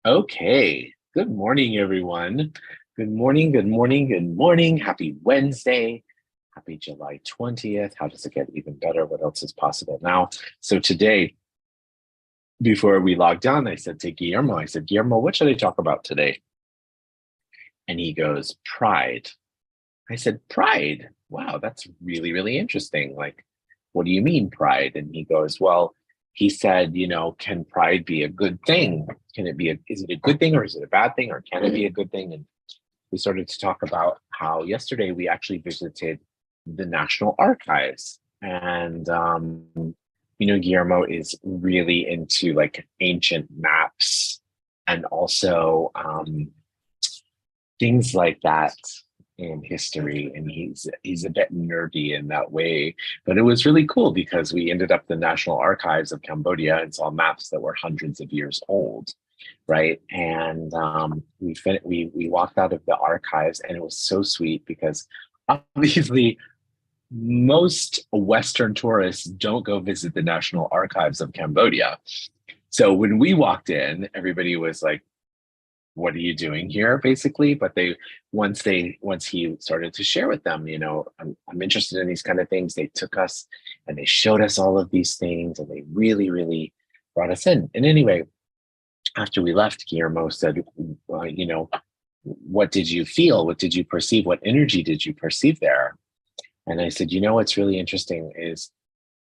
Okay. Good morning, everyone. Good morning, good morning, good morning. Happy Wednesday. Happy July 20th. How does it get even better? What else is possible now? So today, before we logged on, I said to Guillermo, Guillermo, what should I talk about today? And he goes, pride. I said, pride. Wow, that's really, really interesting. Like, what do you mean pride? And he goes, well, he said, can pride be a good thing? Is it a good thing or is it a bad thing or can it be a good thing? And we started to talk about how yesterday we actually visited the National Archives. And, Guillermo is really into like ancient maps and also things like that in history, and he's a bit nerdy in that way, but it was really cool because we ended up at the National Archives of Cambodia and saw maps that were hundreds of years old, right? And we walked out of the archives and it was so sweet because obviously most Western tourists don't go visit the National Archives of Cambodia. So when we walked in, everybody was like, what are you doing here, basically? But once he started to share with them, I'm interested in these kind of things, they took us and they showed us all of these things and they really, really brought us in. And anyway, after we left, Guillermo said, well, what did you feel? What did you perceive? What energy did you perceive there? And I said, what's really interesting is,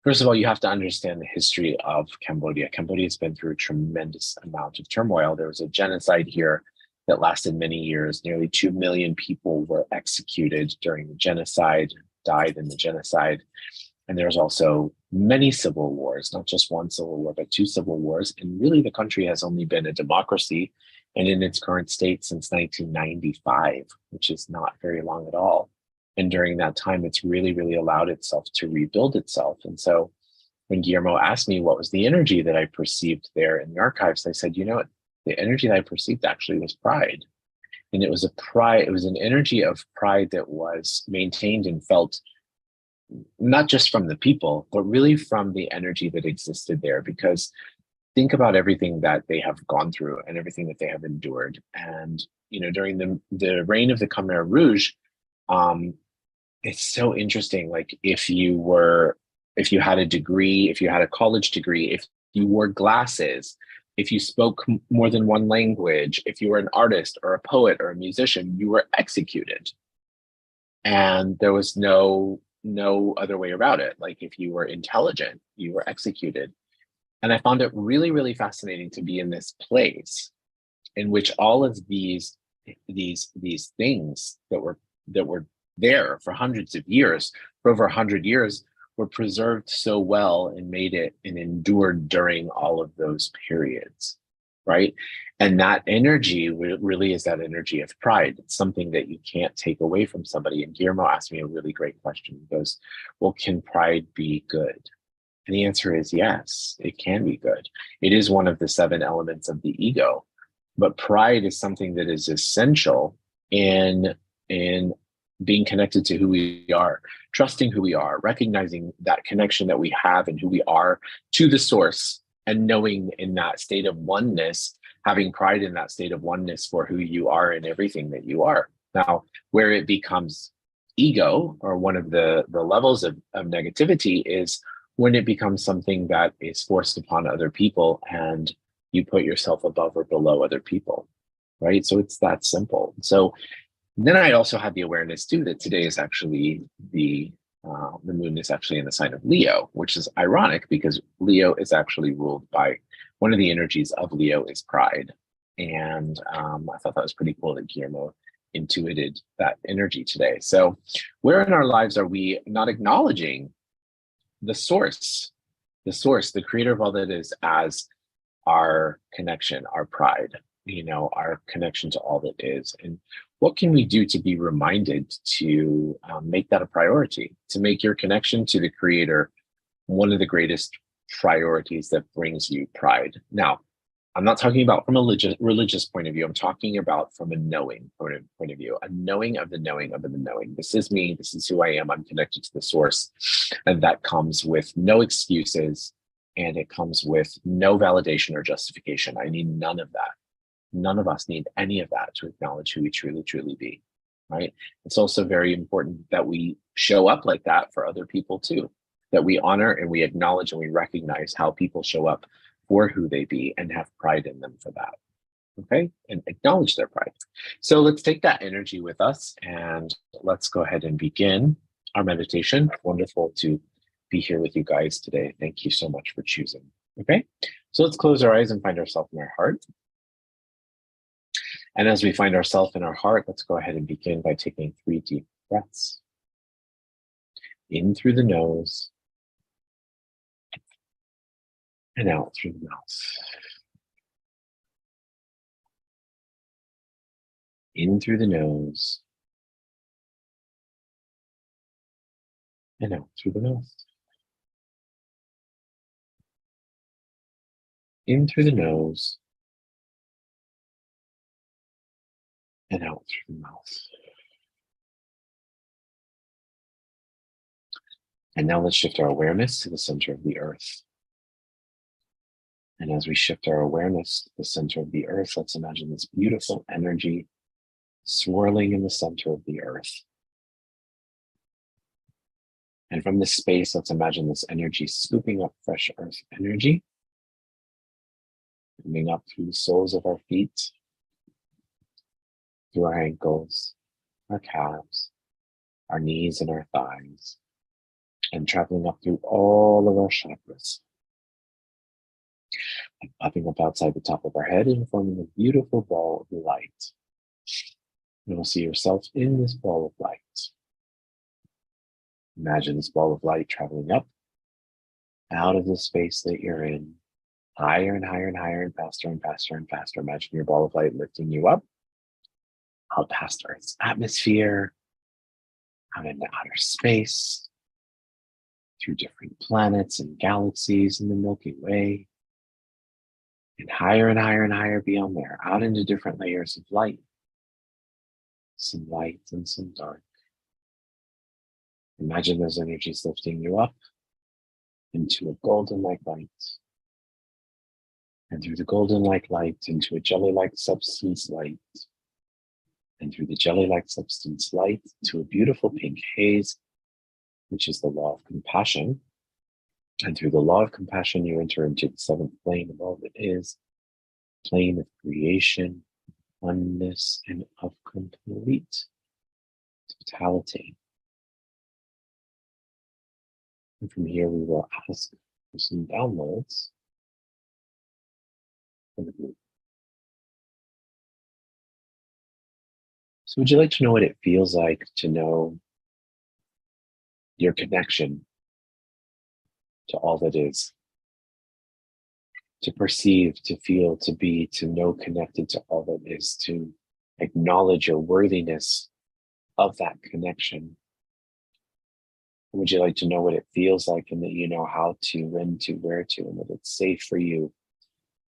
first of all, you have to understand the history of Cambodia. Cambodia's been through a tremendous amount of turmoil. There was a genocide here that lasted many years. Nearly 2 million people were executed during the genocide, died in the genocide. And there's also many civil wars, not just one civil war, but two civil wars. And really, the country has only been a democracy and in its current state since 1995, which is not very long at all. And during that time, it's really, really allowed itself to rebuild itself. And so when Guillermo asked me what was the energy that I perceived there in the archives, I said, the energy that I perceived actually was pride. And it was an energy of pride that was maintained and felt not just from the people, but really from the energy that existed there. Because think about everything that they have gone through and everything that they have endured. And, during the reign of the Khmer Rouge, um, it's so interesting. Like if you had a degree, if you had a college degree, if you wore glasses, if you spoke more than one language, if you were an artist or a poet or a musician, you were executed. And there was no other way about it. Like if you were intelligent, you were executed. And I found it really, really fascinating to be in this place in which all of these things that were there for hundreds of years, for over 100 years, were preserved so well and made it and endured during all of those periods, right? And that energy really is that energy of pride. It's something that you can't take away from somebody. And Guillermo asked me a really great question. He goes, well, can pride be good? And the answer is yes, it can be good. It is one of the seven elements of the ego, but pride is something that is essential in being connected to who we are, trusting who we are, recognizing that connection that we have and who we are to the source, and knowing in that state of oneness, having pride in that state of oneness for who you are and everything that you are. Now, where it becomes ego, or one of the levels of negativity, is when it becomes something that is forced upon other people and you put yourself above or below other people, right? So it's that simple. So then I also had the awareness too that today is actually the moon is actually in the sign of Leo, which is ironic because Leo is actually ruled by one of the energies of Leo is pride, and I thought that was pretty cool that Guillermo intuited that energy today. So, where in our lives are we not acknowledging the source, the creator of all that is, as our connection, our pride, our connection to all that is? And what can we do to be reminded to make that a priority, to make your connection to the creator one of the greatest priorities that brings you pride? Now, I'm not talking about from a religious point of view. I'm talking about from a knowing point of view, a knowing of the knowing of the knowing. This is me. This is who I am. I'm connected to the source. And that comes with no excuses, and it comes with no validation or justification. I need none of that. None of us need any of that to acknowledge who we truly, truly be, right? It's also very important that we show up like that for other people too, that we honor and we acknowledge and we recognize how people show up for who they be and have pride in them for that. Okay, and acknowledge their pride. So let's take that energy with us and let's go ahead and begin our meditation. Wonderful to be here with you guys today. Thank you so much for choosing. Okay, so let's close our eyes and find ourselves in our heart. And as we find ourselves in our heart, let's go ahead and begin by taking 3 deep breaths. In through the nose and out through the mouth. In through the nose and out through the mouth. In through the nose and out through the mouth. And now let's shift our awareness to the center of the earth. And as we shift our awareness to the center of the earth, let's imagine this beautiful energy swirling in the center of the earth. And from this space, let's imagine this energy scooping up fresh earth energy, coming up through the soles of our feet, through our ankles, our calves, our knees, and our thighs, and traveling up through all of our chakras, and popping up outside the top of our head and forming a beautiful ball of light. You'll see yourself in this ball of light. Imagine this ball of light traveling up out of the space that you're in, higher and higher and higher and faster and faster and faster. Imagine your ball of light lifting you up, out past Earth's atmosphere, out into outer space, through different planets and galaxies in the Milky Way, and higher and higher and higher beyond there, out into different layers of light, some light and some dark. Imagine those energies lifting you up into a golden-like light, and through the golden-like light into a jelly-like substance light, and through the jelly-like substance light to a beautiful pink haze, which is the law of compassion. And through the law of compassion, you enter into the 7th plane of all that is, plane of creation, oneness, and of complete totality. And from here, we will ask for some downloads for the group. So would you like to know what it feels like to know your connection to all that is? To perceive, to feel, to be, to know connected to all that is, to acknowledge your worthiness of that connection. Would you like to know what it feels like and that you know how to, when to, where to, and that it's safe for you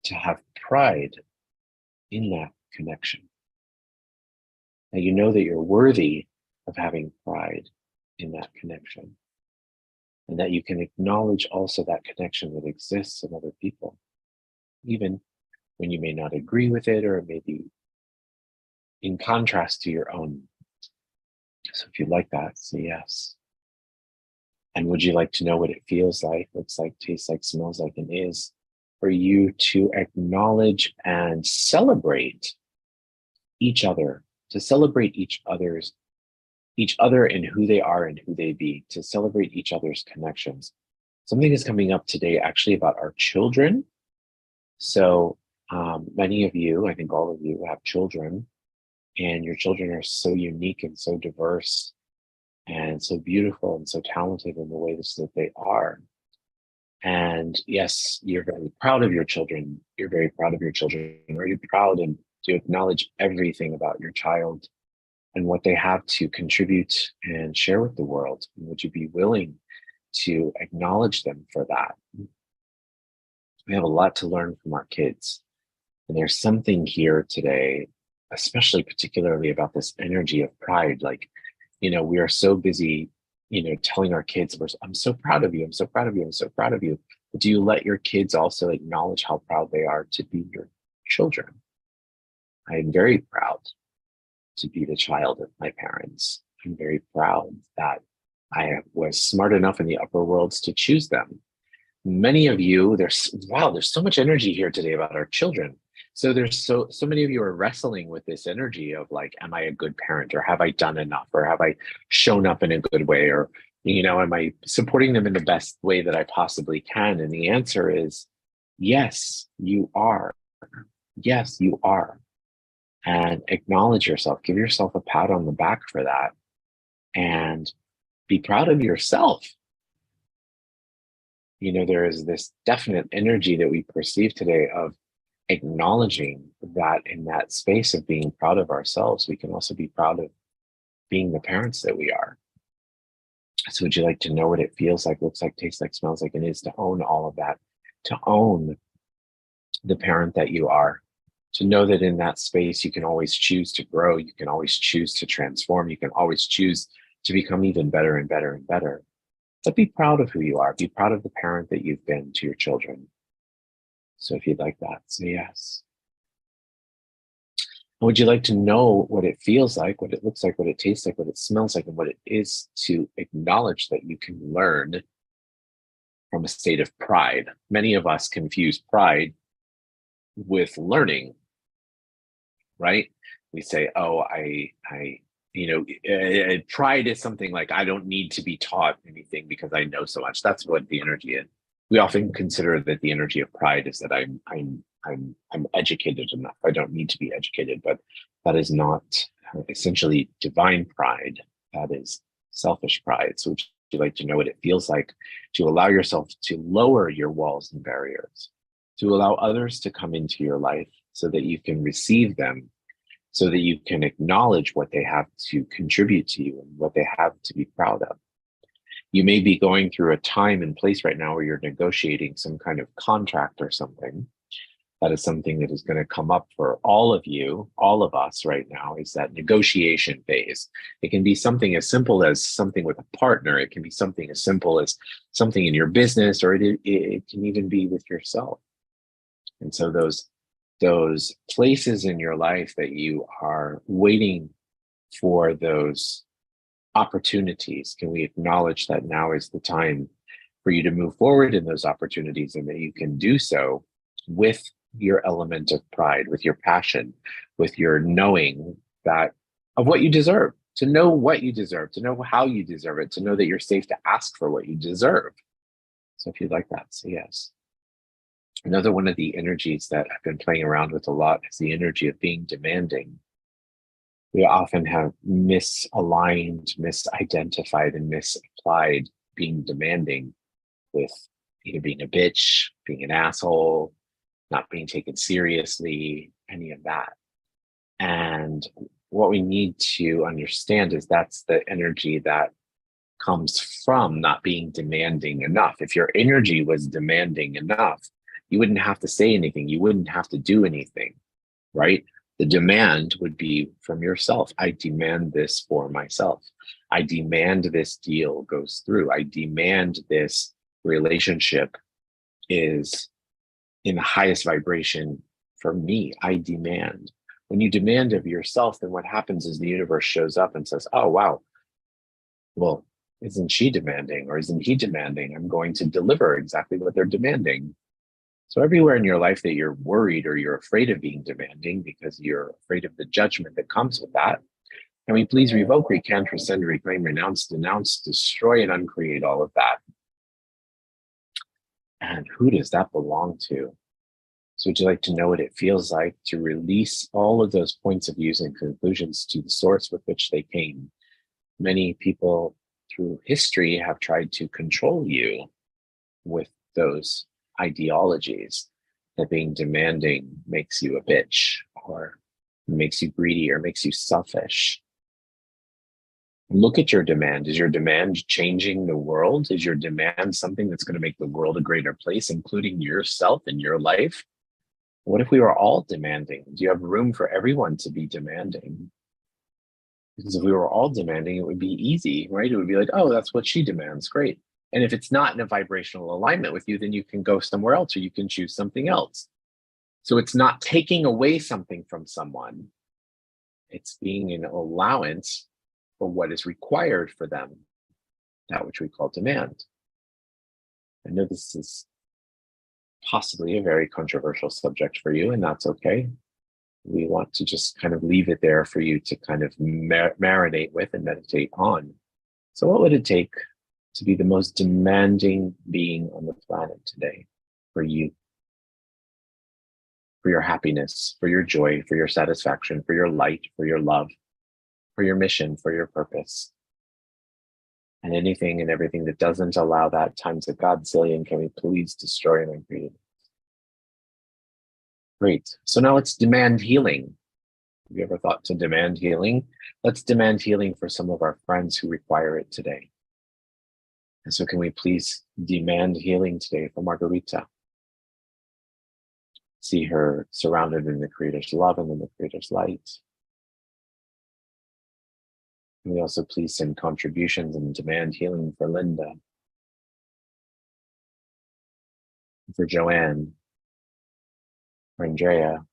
to have pride in that connection? That you know that you're worthy of having pride in that connection, and that you can acknowledge also that connection that exists in other people, even when you may not agree with it or it may be in contrast to your own. So if you like that, say yes. And would you like to know what it feels like, looks like, tastes like, smells like, and is for you to acknowledge and celebrate each other, to celebrate each other and who they are and who they be, to celebrate each other's connections. Something is coming up today actually about our children. So many of you, I think all of you, have children, and your children are so unique and so diverse and so beautiful and so talented in the ways that they are. And yes, you're very proud of your children. You're very proud of your children. Are you proud and to acknowledge everything about your child and what they have to contribute and share with the world? And would you be willing to acknowledge them for that? We have a lot to learn from our kids. And there's something here today, especially particularly about this energy of pride. Like, we are so busy, telling our kids, I'm so proud of you. I'm so proud of you. I'm so proud of you. But do you let your kids also acknowledge how proud they are to be your children? I am very proud to be the child of my parents. I'm very proud that I was smart enough in the upper worlds to choose them. Many of you, there's so much energy here today about our children. So there's so many of you are wrestling with this energy of like, am I a good parent, or have I done enough, or have I shown up in a good way, or am I supporting them in the best way that I possibly can? And the answer is yes, you are. Yes, you are. And acknowledge yourself, give yourself a pat on the back for that, and be proud of yourself. There is this definite energy that we perceive today of acknowledging that in that space of being proud of ourselves, we can also be proud of being the parents that we are. So would you like to know what it feels like, looks like, tastes like, smells like, and is to own all of that, to own the parent that you are, to know that in that space, you can always choose to grow. You can always choose to transform. You can always choose to become even better and better and better. But be proud of who you are. Be proud of the parent that you've been to your children. So if you'd like that, say yes. Would you like to know what it feels like, what it looks like, what it tastes like, what it smells like, and what it is to acknowledge that you can learn from a state of pride? Many of us confuse pride with learning, right? We say, oh, pride is something like, I don't need to be taught anything because I know so much. That's what the energy is. We often consider that the energy of pride is that I'm educated enough. I don't need to be educated, but that is not essentially divine pride. That is selfish pride. So would you like to know what it feels like to allow yourself to lower your walls and barriers, to allow others to come into your life so that you can receive them, so that you can acknowledge what they have to contribute to you and what they have to be proud of? You may be going through a time and place right now where you're negotiating some kind of contract or something. That is something that is going to come up for all of you, all of us right now, is that negotiation phase. It can be something as simple as something with a partner. It can be something as simple as something in your business, or it can even be with yourself. And so those places in your life that you are waiting for those opportunities, can we acknowledge that now is the time for you to move forward in those opportunities, and that you can do so with your element of pride, with your passion, with your knowing that of what you deserve, to know what you deserve, to know how you deserve it, to know that you're safe to ask for what you deserve. So if you'd like that, say yes. Another one of the energies that I've been playing around with a lot is the energy of being demanding. We often have misaligned, misidentified, and misapplied being demanding with either being a bitch, being an asshole, not being taken seriously, any of that. And what we need to understand is that's the energy that comes from not being demanding enough. If your energy was demanding enough, you wouldn't have to say anything. You wouldn't have to do anything, right? The demand would be from yourself. I demand this for myself. I demand this deal goes through. I demand this relationship is in the highest vibration for me. I demand. When you demand of yourself, then what happens is the universe shows up and says, oh, wow, well, isn't she demanding, or isn't he demanding? I'm going to deliver exactly what they're demanding. So everywhere in your life that you're worried or you're afraid of being demanding because you're afraid of the judgment that comes with that, can we please revoke, recant, rescind, reclaim, renounce, denounce, destroy, and uncreate all of that? And who does that belong to? So would you like to know what it feels like to release all of those points of views and conclusions to the source with which they came? Many people through history have tried to control you with those ideologies, that being demanding makes you a bitch, or makes you greedy, or makes you selfish. Look at your demand. Is your demand changing the world? Is your demand something that's going to make the world a greater place, including yourself and your life? What if we were all demanding? Do you have room for everyone to be demanding? Because if we were all demanding, it would be easy, right? It would be like, oh, that's what she demands. Great. And if it's not in a vibrational alignment with you, then you can go somewhere else, or you can choose something else. So it's not taking away something from someone. It's being an allowance for what is required for them, that which we call demand. I know this is possibly a very controversial subject for you, and that's okay. We want to just kind of leave it there for you to kind of marinate with and meditate on. So what would it take to be the most demanding being on the planet today for you? For your happiness, for your joy, for your satisfaction, for your light, for your love, for your mission, for your purpose. And anything and everything that doesn't allow that times a godzillion, can we please destroy and uncreate it? Great. So now let's demand healing. Have you ever thought to demand healing? Let's demand healing for some of our friends who require it today. And so can we please demand healing today for Margarita? See her surrounded in the Creator's love and in the Creator's light. Can we also please send contributions and demand healing for Linda? For Joanne? For Andrea?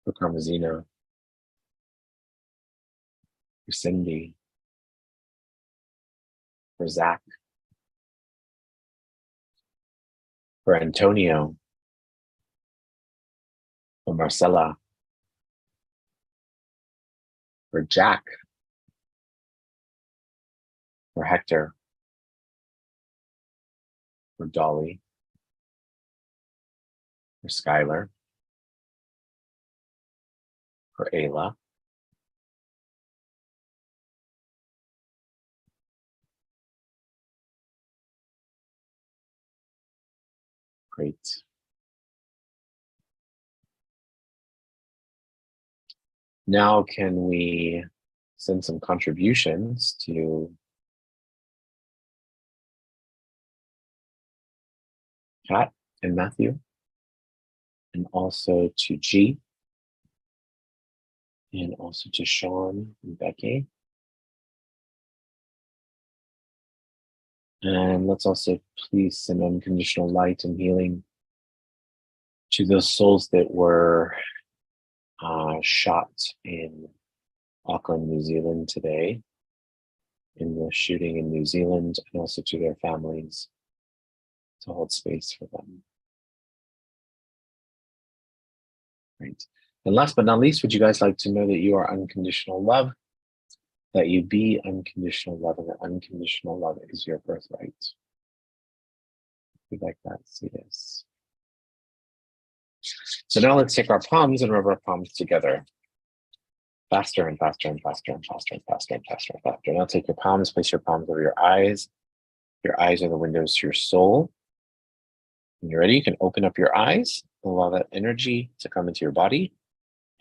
For Carmazina? For Cindy? For Zach? For Antonio? For Marcella? For Jack? For Hector? For Dolly? For Skylar? For Ayla? Great. Now can we send some contributions to Kat and Matthew, and also to G, and also to Sean and Becky. And let's also please send unconditional light and healing to those souls that were shot in Auckland, New Zealand today, in the shooting in New Zealand, and also to their families, to hold space for them. Right. And last but not least, would you guys like to know that you are unconditional love, that you be unconditional love, and that unconditional love is your birthright? If you'd like that, see this. So now let's take our palms and rub our palms together. Faster and faster and faster and faster and faster and faster and faster. Now take your palms, place your palms over your eyes. Your eyes are the windows to your soul. When you're ready, you can open up your eyes, allow that energy to come into your body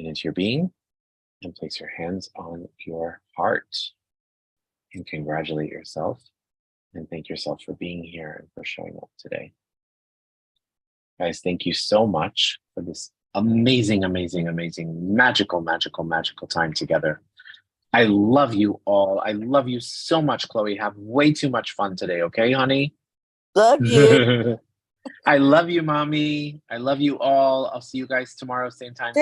and into your being, and place your hands on your heart. And congratulate yourself and thank yourself for being here and for showing up today. Guys, thank you so much for this amazing, amazing, amazing, magical, magical, magical time together. I love you all. I love you so much, Chloe. Have way too much fun today, okay, honey? Love you. I love you, mommy. I love you all. I'll see you guys tomorrow, same time.